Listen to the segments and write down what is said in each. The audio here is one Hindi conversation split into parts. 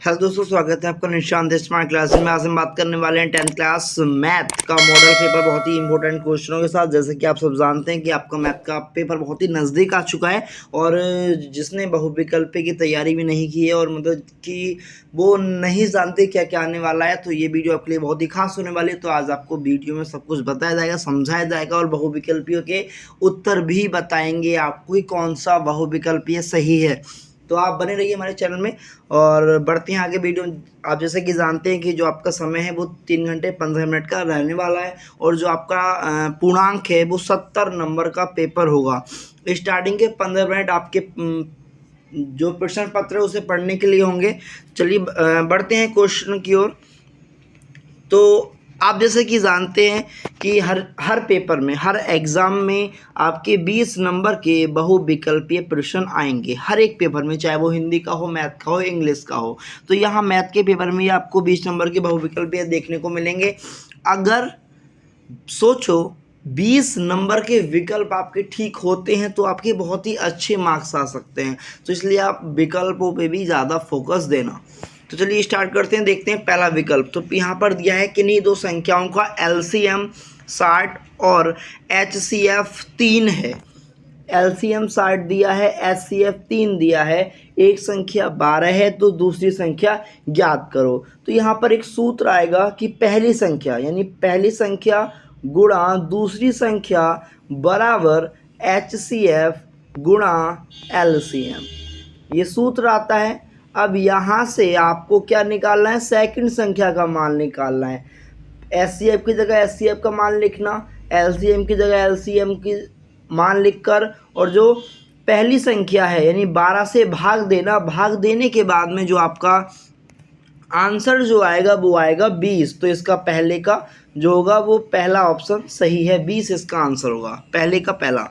हेलो दोस्तों, स्वागत है आपका निशांत स्मार्ट क्लास में। आज हम बात करने वाले हैं 10th क्लास मैथ का मॉडल पेपर, बहुत ही इंपॉर्टेंट क्वेश्चनों के साथ। जैसे कि आप सब जानते हैं कि आपका मैथ का पेपर बहुत ही नज़दीक आ चुका है और जिसने बहुविकल्पी की तैयारी भी नहीं की है और मतलब कि वो नहीं जानते क्या क्या आने वाला है, तो ये वीडियो आपके लिए बहुत ही खास होने वाली है। तो आज आपको वीडियो में सब कुछ बताया जाएगा, समझाया जाएगा और बहुविकल्पियों के उत्तर भी बताएंगे आपको कि कौन सा बहुविकल्पीय सही है। तो आप बने रहिए हमारे चैनल में और बढ़ते हैं आगे वीडियो। आप जैसे कि जानते हैं कि जो आपका समय है वो 3 घंटे 15 मिनट का रहने वाला है और जो आपका पूर्णांक है वो 70 नंबर का पेपर होगा। स्टार्टिंग के 15 मिनट आपके जो प्रश्न पत्र है उसे पढ़ने के लिए होंगे। चलिए बढ़ते हैं क्वेश्चन की ओर। तो आप जैसे कि जानते हैं कि हर पेपर में, हर एग्ज़ाम में आपके 20 नंबर के बहुविकल्पीय प्रश्न आएंगे हर एक पेपर में, चाहे वो हिंदी का हो, मैथ का हो, इंग्लिश का हो। तो यहाँ मैथ के पेपर में आपको 20 नंबर के बहुविकल्पीय देखने को मिलेंगे। अगर सोचो 20 नंबर के विकल्प आपके ठीक होते हैं तो आपके बहुत ही अच्छे मार्क्स आ सकते हैं। तो इसलिए आप विकल्पों पे भी ज़्यादा फोकस देना। तो चलिए स्टार्ट करते हैं, देखते हैं पहला विकल्प। तो यहाँ पर दिया है किन्हीं दो संख्याओं का LCM 60 और HCF 3 है। LCM 60 दिया है, HCF 3 दिया है, एक संख्या 12 है तो दूसरी संख्या ज्ञात करो। तो यहाँ पर एक सूत्र आएगा कि पहली संख्या यानी पहली संख्या गुणा दूसरी संख्या बराबर HCF गुणा LCM, ये सूत्र आता है। अब यहाँ से आपको क्या निकालना है, सेकंड संख्या का मान निकालना है। HCF की जगह HCF का मान लिखना, LCM की जगह LCM की मान लिखकर, और जो पहली संख्या है यानी 12 से भाग देना। भाग देने के बाद में जो आपका आंसर जो आएगा वो आएगा 20। तो इसका पहले का जो होगा वो पहला ऑप्शन सही है, 20 इसका आंसर होगा, पहले का पहला।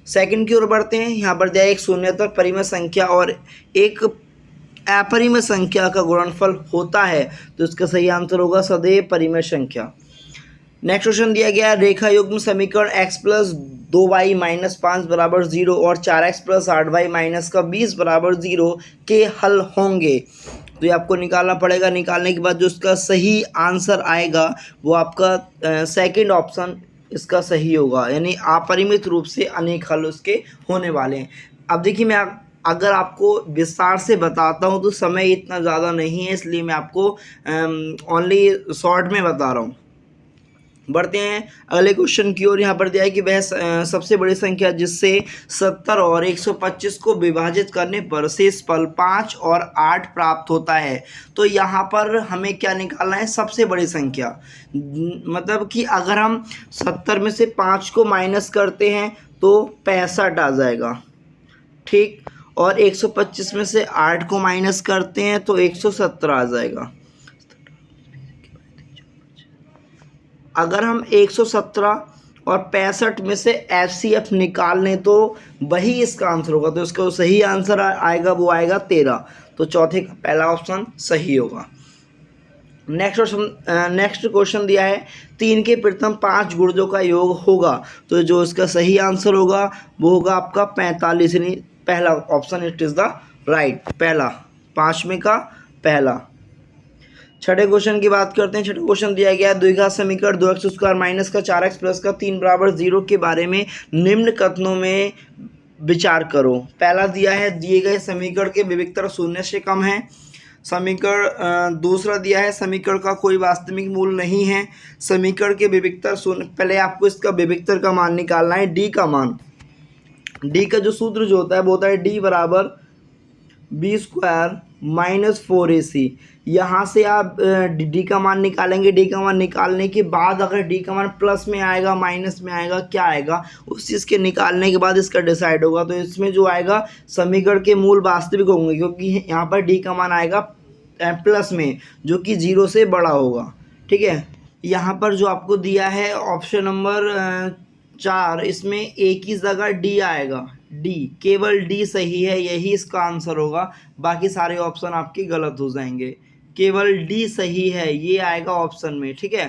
सेकंड की ओर बढ़ते हैं। यहाँ पर दिया एक शून्यतर परिमेय संख्या और एक अपरिमेय संख्या का गुणनफल होता है, तो इसका सही आंसर होगा सदैव परिमेय संख्या। नेक्स्ट क्वेश्चन दिया गया रेखा युग्म समीकरण x प्लस 2y माइनस 5 बराबर 0 और 4x प्लस 8y माइनस का 20 बराबर 0 के हल होंगे। तो ये आपको निकालना पड़ेगा। निकालने के बाद जो इसका सही आंसर आएगा वो आपका सेकंड ऑप्शन इसका सही होगा, यानी अपरिमित रूप से अनेक हल उसके होने वाले हैं। अब देखिए, मैं अगर आपको विस्तार से बताता हूँ तो समय इतना ज़्यादा नहीं है, इसलिए मैं आपको ओनली शॉर्ट में बता रहा हूँ। बढ़ते हैं अगले क्वेश्चन की ओर। यहाँ पर दिया है कि वह सबसे बड़ी संख्या जिससे 70 और 125 को विभाजित करने पर शेष फल 5 और 8 प्राप्त होता है। तो यहाँ पर हमें क्या निकालना है, सबसे बड़ी संख्या। मतलब कि अगर हम 70 में से 5 को माइनस करते हैं तो 65 आ जाएगा, ठीक। और 125 में से 8 को माइनस करते हैं तो 117 आ जाएगा। अगर हम 117 और 65 में से HCF निकाल लें तो वही इसका आंसर होगा। तो इसका सही आंसर आएगा वो आएगा 13। तो चौथे का पहला ऑप्शन सही होगा। नेक्स्ट क्वेश्चन दिया है 3 के प्रथम 5 गुणजों का योग होगा। तो जो इसका सही आंसर होगा वो होगा आपका 45, यानी पहला option it is the right, पहला, 5 में का पहला। छठे क्वेश्चन की बात करते हैं। छठा क्वेश्चन दिया गया है द्विघात समीकरण 2x² माइनस का 4x प्लस का 3 बराबर 0 के बारे में निम्न कथनों में विचार करो। पहला दिया है दिए गए समीकरण के विविक्तर 0 से कम है। समीकरण दूसरा दिया है समीकरण का कोई वास्तविक मूल नहीं है। समीकरण के विविक्तर 0, पहले आपको इसका विविक्तर का मान निकालना है, डी का मान। डी का जो सूत्र जो होता है वो होता है डी बराबर b² माइनस 4ac। यहाँ से आप डी का मान निकालेंगे। डी का मान निकालने के बाद अगर डी का मान प्लस में आएगा, माइनस में आएगा, क्या आएगा, उस चीज़ के निकालने के बाद इसका डिसाइड होगा। तो इसमें जो आएगा समीकरण के मूल वास्तविक होंगे, क्योंकि यहाँ पर डी का मान आएगा प्लस में, जो कि 0 से बड़ा होगा, ठीक है। यहाँ पर जो आपको दिया है ऑप्शन नंबर 4, इसमें एक ही जगह डी आएगा, डी, केवल डी सही है, यही इसका आंसर होगा। बाकी सारे ऑप्शन आपके गलत हो जाएंगे, केवल डी सही है, ये आएगा ऑप्शन में, ठीक है।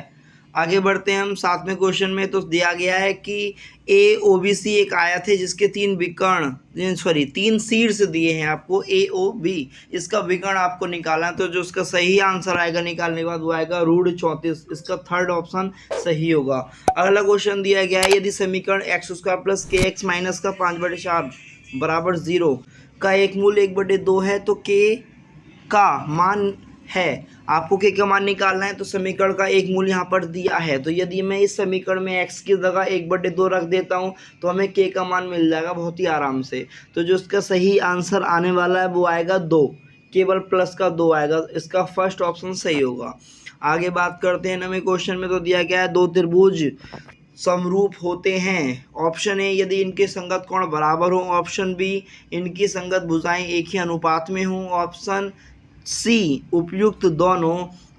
आगे बढ़ते हैं हम 7वें क्वेश्चन में। तो दिया गया है कि ए ओ बी सी एक आयत है जिसके 3 शीर्ष दिए हैं आपको ए ओ बी। इसका विकर्ण आपको निकालना है। तो जो उसका सही आंसर आएगा निकालने के बाद वो आएगा √34। इसका थर्ड ऑप्शन सही होगा। अगला क्वेश्चन दिया गया है यदि समीकरण x² प्लस के एक्स माइनस का 5/4 बराबर 0 का एक मूल 1/2 है तो के का मान है। आपको के का मान निकालना है। तो समीकरण का एक मूल यहाँ पर दिया है। तो यदि मैं इस समीकरण में x की जगह 1/2 रख देता हूँ तो हमें के का मान मिल जाएगा बहुत ही आराम से। तो जो इसका सही आंसर आने वाला है वो आएगा 2, केवल प्लस का 2 आएगा। इसका फर्स्ट ऑप्शन सही होगा। आगे बात करते हैं 9वें क्वेश्चन में। तो दिया गया है 2 त्रिभुज समरूप होते हैं। ऑप्शन ए यदि इनके संगत कोण बराबर हो। ऑप्शन बी इनकी संगत भुजाएं एक ही अनुपात में हों। ऑप्शन सी उपयुक्त दोनों।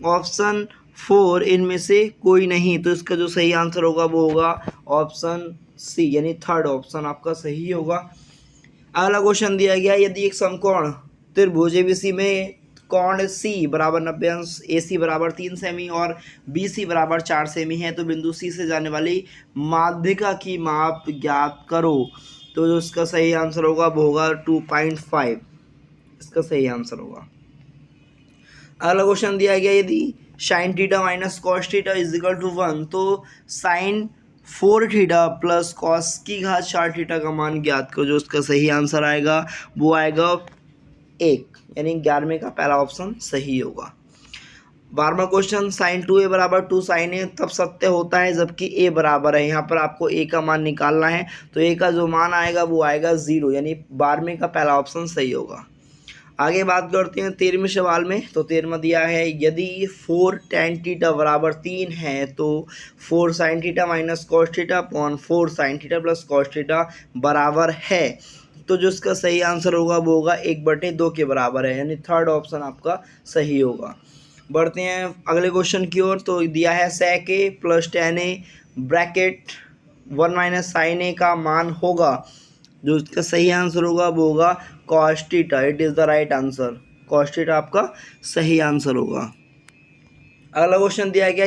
ऑप्शन 4 इनमें से कोई नहीं। तो इसका जो सही आंसर होगा वो होगा ऑप्शन सी, यानी थर्ड ऑप्शन आपका सही होगा। अगला क्वेश्चन दिया गया यदि एक समकोण त्रिभुज एबीसी में कोण सी बराबर 90 अंश, ए सी बराबर 3 सेमी और बी सी बराबर 4 सेमी है तो बिंदु सी से जाने वाली माध्यिका की माप ज्ञात करो। तो जो इसका सही आंसर होगा वो होगा 2.5। इसका सही आंसर होगा। अगला क्वेश्चन दिया गया यदि sine theta minus cos theta is equal to 1 तो साइन 4 थीटा प्लस कॉस की घात 4 थीटा का मान ज्ञात करो। जो उसका सही आंसर आएगा वो आएगा 1, यानी 11वें का पहला ऑप्शन सही होगा। 12वां क्वेश्चन साइन 2a बराबर 2 साइन ए तब सत्य होता है जबकि a बराबर है। यहाँ पर आपको a का मान निकालना है। तो a का जो मान आएगा वो आएगा 0, यानी 12वें का पहला ऑप्शन सही होगा। आगे बात करते हैं 13वें सवाल में। तो 13वां दिया है यदि 4 tan थीटा बराबर 3 है तो 4 sin theta minus cos theta upon 4 sin theta plus cos theta बराबर है। तो जो इसका सही आंसर होगा वो होगा 1/2 के बराबर है, यानी थर्ड ऑप्शन आपका सही होगा। बढ़ते हैं अगले क्वेश्चन की ओर। तो दिया है sec a प्लस tan a bracket 1 minus sine a का मान होगा। जो इसका सही आंसर होगा वो होगा cos theta. It is the right answer. cos theta आपका सही आंसर होगा। अगला क्वेश्चन दिया गया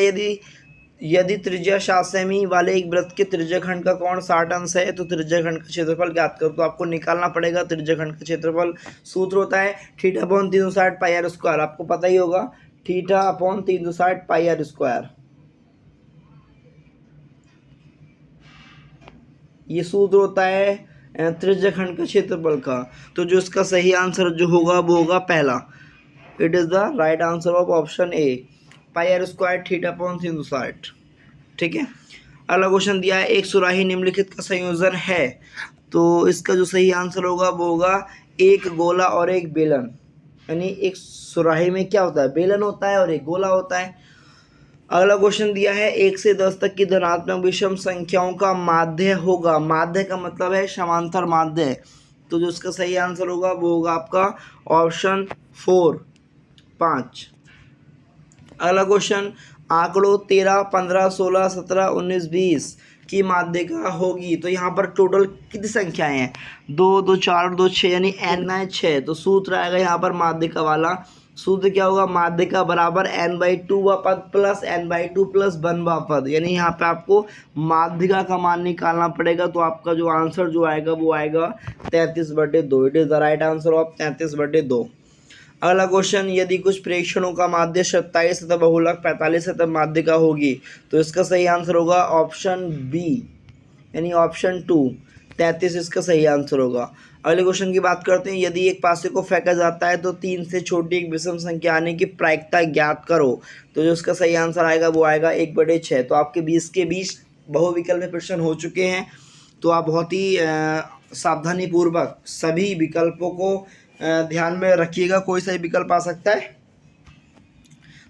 यदि त्रिज्या 7 सेमी वाले एक वृत्त के त्रिज्याखंड का कोण 60 अंश है तो त्रिज्याखंड का क्षेत्रफल ज्ञात करो। तो आपको निकालना पड़ेगा त्रिज्याखंड का क्षेत्रफल। सूत्र होता है theta upon 360 pi R square. आपको पता ही होगा theta upon 360 pi R square, ये सूत्र होता है त्रिज्याखंड का क्षेत्रफल का। तो जो इसका सही आंसर जो होगा वो होगा पहला। It is the right answer of option A, pi R square theta upon 360। ठीक है। अगला क्वेश्चन दिया है एक सुराही निम्नलिखित का संयोजन है। तो इसका जो सही आंसर होगा वो होगा एक गोला और एक बेलन। यानी एक सुराही में क्या होता है, बेलन होता है और एक गोला होता है। अगला क्वेश्चन दिया है 1 से 10 तक की धनात्मक विषम संख्याओं का माध्य होगा। माध्य का मतलब है समांतर माध्य। तो जो इसका सही आंसर होगा वो होगा आपका ऑप्शन 4, 5। अगला क्वेश्चन आंकड़ों 13, 15, 16, 17, 19, 20 की माध्यिका होगी। तो यहाँ पर टोटल कितनी संख्याएं हैं, 2, 2, 4 और 2, 6, यानी n है 6। तो सूत्र आएगा यहाँ पर माध्यिका वाला। सूत्र क्या होगा, माध्यिका बराबर n/2 व पद प्लस n/2 प्लस 1 व पद। यानी यहाँ पे आपको माध्यिका का मान निकालना पड़ेगा। तो आपका जो आंसर जो आएगा वो आएगा 33/2। It is the right answer of 33/2। अगला क्वेश्चन यदि कुछ प्रेक्षणों का माध्य 27 तथा बहुलक 45 तथा माध्यिका होगी। तो इसका सही आंसर होगा ऑप्शन बी, यानी ऑप्शन 2, 33 इसका सही आंसर होगा। अगले क्वेश्चन की बात करते हैं यदि एक पासे को फेंका जाता है तो 3 से छोटी एक विषम संख्या आने की प्रायिकता ज्ञात करो। तो जो इसका सही आंसर आएगा वो आएगा 1/6। तो आपके 20 के 20 बहुविकल्प प्रश्न हो चुके हैं। तो आप बहुत ही सावधानी पूर्वक सभी विकल्पों को ध्यान में रखिएगा, कोई सा विकल्प आ सकता है।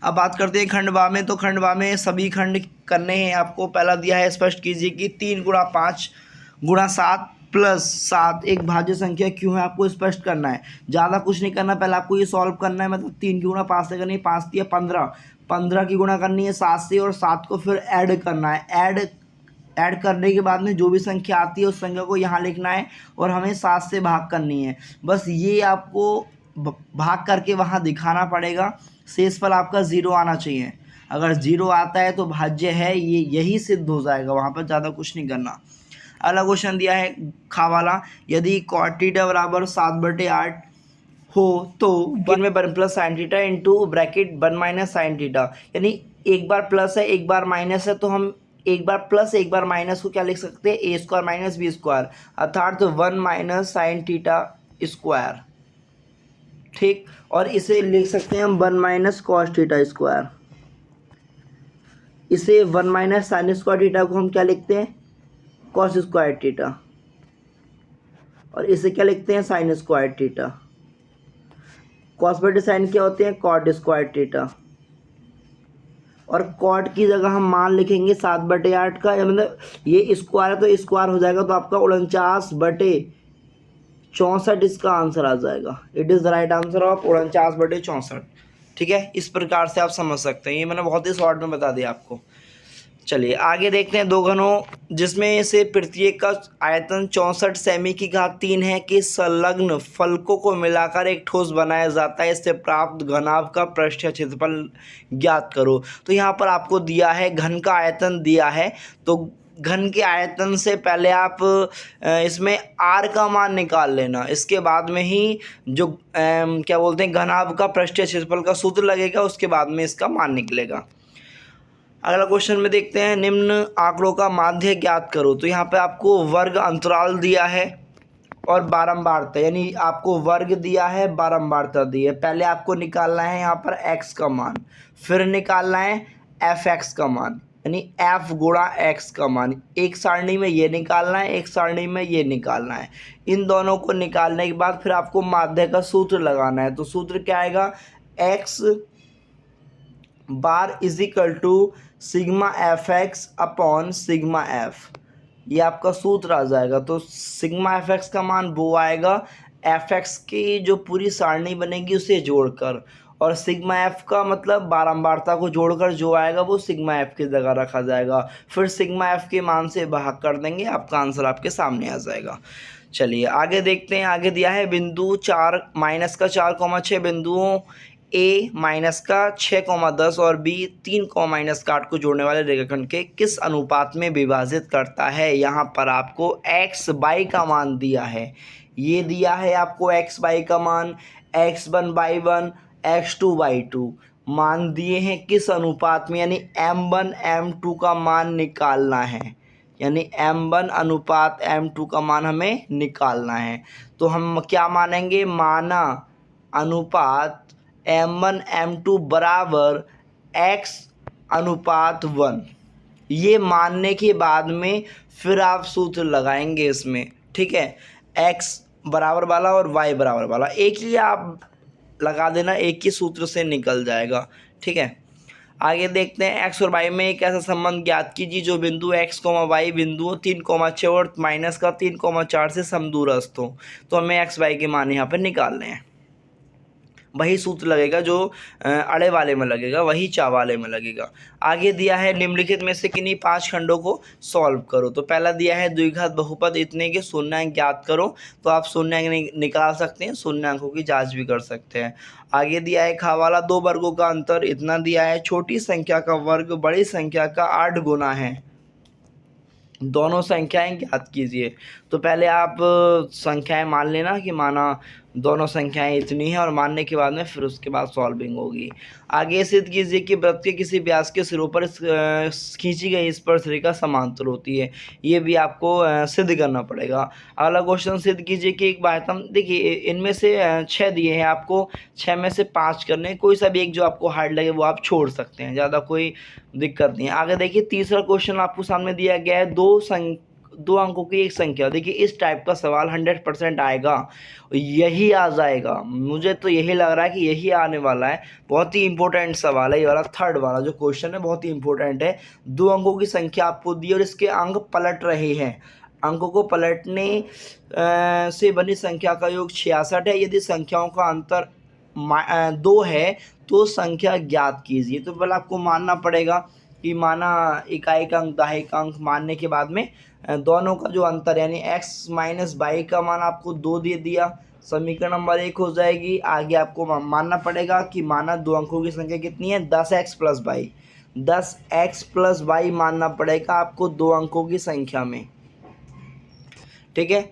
अब बात करते हैं खंडवा में। तो खंडवा में सभी खंड करने हैं आपको। पहला दिया है स्पष्ट कीजिए कि 3 × 5 × 7 + 7 एक भाज्य संख्या क्यों है, आपको स्पष्ट करना है। ज़्यादा कुछ नहीं करना, पहले आपको ये सॉल्व करना है। मतलब 3 की गुणा 5 से करनी है, 5 × 15, 15 की गुणा करनी है 7 से और 7 को फिर ऐड करना है। ऐड करने के बाद में जो भी संख्या आती है उस संख्या को यहाँ लिखना है और हमें 7 से भाग करनी है। बस ये आपको भाग करके वहाँ दिखाना पड़ेगा। शेषफल आपका 0 आना चाहिए। अगर 0 आता है तो भाज्य है, ये यही सिद्ध हो जाएगा, वहाँ पर ज़्यादा कुछ नहीं करना। अगला क्वेश्चन दिया है खा वाला, यदि cot थीटा बराबर 7/8 हो तो 1 में 1 plus sine theta into bracket 1 minus sine theta, यानी एक बार प्लस है एक बार माइनस है, तो हम एक बार प्लस एक बार माइनस को क्या लिख सकते हैं, ए स्क्वायर माइनस बी स्क्वायर, अर्थात 1 माइनस साइन थीटा स्क्वायर, ठीक। और इसे लिख सकते हैं हम 1 माइनस कॉस थीटा स्क्वायर। इसे 1 माइनस साइन स्क्वायर थीटा को हम क्या लिखते हैं, कॉस स्क्वायर थीटा, और इसे क्या लिखते हैं, साइन स्क्वायर थीटा। कॉस बटे साइन क्या होते हैं, कॉट स्क्वायर थीटा, और कॉट की जगह हम मान लिखेंगे 7/8 का, मतलब ये स्क्वायर है तो स्क्वायर हो जाएगा, तो आपका 49/64 इसका आंसर आ जाएगा। It is the right answer of 49/64। ठीक है, इस प्रकार से आप समझ सकते हैं, ये मैंने बहुत ही शॉर्ट में बता दिया आपको। चलिए आगे देखते हैं, दो घनों जिसमें से प्रत्येक का आयतन 64 सेमी की घात 3 है के संलग्न फलकों को मिलाकर एक ठोस बनाया जाता है, इससे प्राप्त घनाभ का पृष्ठीय क्षेत्रफल ज्ञात करो। तो यहाँ पर आपको दिया है घन का आयतन दिया है, तो घन के आयतन से पहले आप इसमें आर का मान निकाल लेना, इसके बाद में ही जो क्या बोलते हैं घनाभ का पृष्ठीय क्षेत्रफल का सूत्र लगेगा, उसके बाद में इसका मान निकलेगा। अगला क्वेश्चन में देखते हैं, निम्न आंकड़ों का माध्य ज्ञात करो। तो यहाँ पे आपको वर्ग अंतराल दिया है और बारंबारता, यानी आपको वर्ग दिया है, बारंबारता दी है। पहले आपको निकालना है यहाँ पर x का मान, फिर निकालना है fx का मान, यानी f गुणा x का मान। एक सारणी में ये निकालना है, एक सारणी में ये निकालना है। इन दोनों को निकालने के बाद फिर आपको माध्य का सूत्र लगाना है। तो सूत्र क्या आएगा, x bar is equal to sigma F X upon sigma F, ये आपका सूत्र आ जाएगा। तो सिग्मा एफ एक्स का मान वो आएगा एफ एक्स की जो पूरी सारणी बनेगी उसे जोड़कर, और सिग्मा एफ का मतलब बारंबारता को जोड़कर जो आएगा वो सिग्मा एफ की जगह रखा जाएगा। फिर सिग्मा एफ के मान से भाग कर देंगे, आपका आंसर आपके सामने आ जाएगा। चलिए आगे देखते हैं, आगे दिया है बिंदु 4 माइनस का 4,6 बिंदुओं ए माइनस का 6,10 और बी 3,-8 को जोड़ने वाले रेखाखंड के किस अनुपात में विभाजित करता है। यहाँ पर आपको एक्स बाई का मान दिया है, ये दिया है आपको एक्स बाई का मान, x1/1 x2/2 मान दिए हैं किस अनुपात में, यानी m1 m2 का मान निकालना है, यानी m1 अनुपात m2 का मान हमें निकालना है। तो हम क्या मानेंगे, माना अनुपात m1 m2 बराबर x अनुपात 1, ये मानने के बाद में फिर आप सूत्र लगाएंगे इसमें, ठीक है। x बराबर वाला और y बराबर वाला एक ही आप लगा देना, एक ही सूत्र से निकल जाएगा, ठीक है। आगे देखते हैं, x और y में एक ऐसा संबंध ज्ञात कीजिए जो बिंदु x, y बिंदुओं 3,6 और माइनस का 3,4 से समदूरस्थ हो। तो हमें x y के मान यहाँ पर निकालने हैं, वही सूत्र लगेगा जो अड़े वाले में लगेगा, वही चा वाले में लगेगा। आगे दिया है निम्नलिखित में से किन्हीं 5 खंडों को सॉल्व करो। तो पहला दिया है द्विघात बहुपद इतने के शून्यांक ज्ञात करो। तो आप शून्यांक निकाल सकते हैं, शून्यांकों की जांच भी कर सकते हैं। आगे दिया है खा वाला, 2 वर्गों का अंतर इतना दिया है, छोटी संख्या का वर्ग बड़ी संख्या का 8 गुना है, दोनों संख्याएं ज्ञात कीजिए। तो पहले आप संख्याएं मान लेना कि माना दोनों संख्याएं इतनी हैं, और मानने के बाद में फिर उसके बाद सॉल्विंग होगी। आगे सिद्ध कीजिए कि वृत्त के किसी व्यास के सिरों पर खींची गई स्पर्शरेखा समांतर होती है, ये भी आपको सिद्ध करना पड़ेगा। अगला क्वेश्चन, सिद्ध कीजिए कि एक बाह्यतम, देखिए इनमें से 6 दिए हैं आपको, 6 में से 5 करने, कोई सा भी एक जो आपको हार्ड लगे वो आप छोड़ सकते हैं, ज़्यादा कोई दिक्कत नहीं है। आगे देखिए तीसरा क्वेश्चन आपको सामने दिया गया है, 2 अंकों की एक संख्या। देखिए इस टाइप का सवाल 100% आएगा, यही आ जाएगा, मुझे तो यही लग रहा है कि यही आने वाला है। बहुत ही इंपॉर्टेंट सवाल है ये वाला, थर्ड वाला जो क्वेश्चन है बहुत ही इंपॉर्टेंट है। 2 अंकों की संख्या आपको दी और इसके अंक पलट रहे हैं, अंकों को पलटने से बनी संख्या का योग 66 है। यदि संख्याओं का अंतर 2 है तो संख्या ज्ञात कीजिए। तो पहले आपको मानना पड़ेगा कि माना इकाई का अंक दहाई का अंक, मानने के बाद में दोनों का जो अंतर यानी x माइनस बाई का मान आपको 2 दे दिया, समीकरण नंबर 1 हो जाएगी। आगे आपको मानना पड़ेगा कि माना 2 अंकों की संख्या कितनी है, 10x plus by. 10x plus Y मानना पड़ेगा आपको 2 अंकों की संख्या में, ठीक है।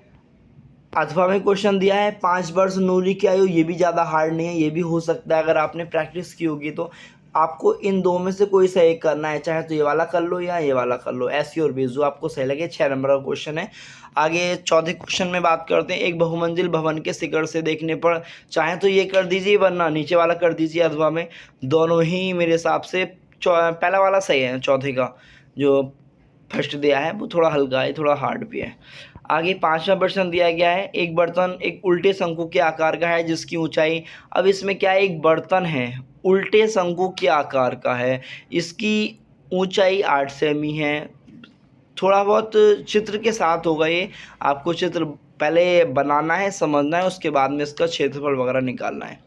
अथवा में क्वेश्चन दिया है 5 वर्ष नूरी की आयु, ये भी ज़्यादा हार्ड नहीं है, ये भी हो सकता है अगर आपने प्रैक्टिस की होगी तो। आपको इन दो में से कोई सा एक करना है, चाहे तो ये वाला कर लो या ये वाला कर लो, ऐसी और भी जो आपको सही लगे। 6 नंबर का क्वेश्चन है। आगे चौथे क्वेश्चन में बात करते हैं। एक बहुमंजिल भवन के शिखर से देखने पर, चाहे तो ये कर दीजिए वरना नीचे वाला कर दीजिए। अथवा में दोनों ही मेरे हिसाब से पहला वाला सही है, चौथे का जो फर्स्ट दिया है वो थोड़ा हल्का है, थोड़ा हार्ड भी है। आगे 5वां प्रश्न दिया गया है। एक बर्तन एक उल्टे शंकु के आकार का है जिसकी ऊंचाई, अब इसमें क्या है, एक बर्तन है उल्टे शंकु के आकार का है, इसकी ऊंचाई 8 सेमी है। थोड़ा बहुत चित्र के साथ होगा ये, आपको चित्र पहले बनाना है, समझना है, उसके बाद में इसका क्षेत्रफल वगैरह निकालना है।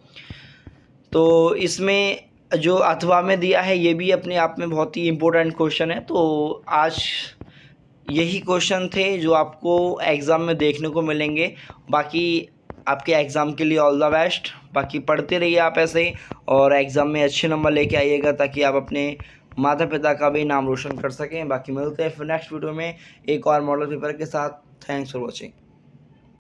तो इसमें जो अथवा में दिया है ये भी अपने आप में बहुत ही इम्पोर्टेंट क्वेश्चन है। तो आज यही क्वेश्चन थे जो आपको एग्ज़ाम में देखने को मिलेंगे। बाकी आपके एग्ज़ाम के लिए ऑल द बेस्ट। बाकी पढ़ते रहिए आप ऐसे ही, और एग्ज़ाम में अच्छे नंबर लेके आइएगा ताकि आप अपने माता पिता का भी नाम रोशन कर सकें। बाकी मिलते हैं फिर नेक्स्ट वीडियो में एक और मॉडल पेपर के साथ। Thanks for watching.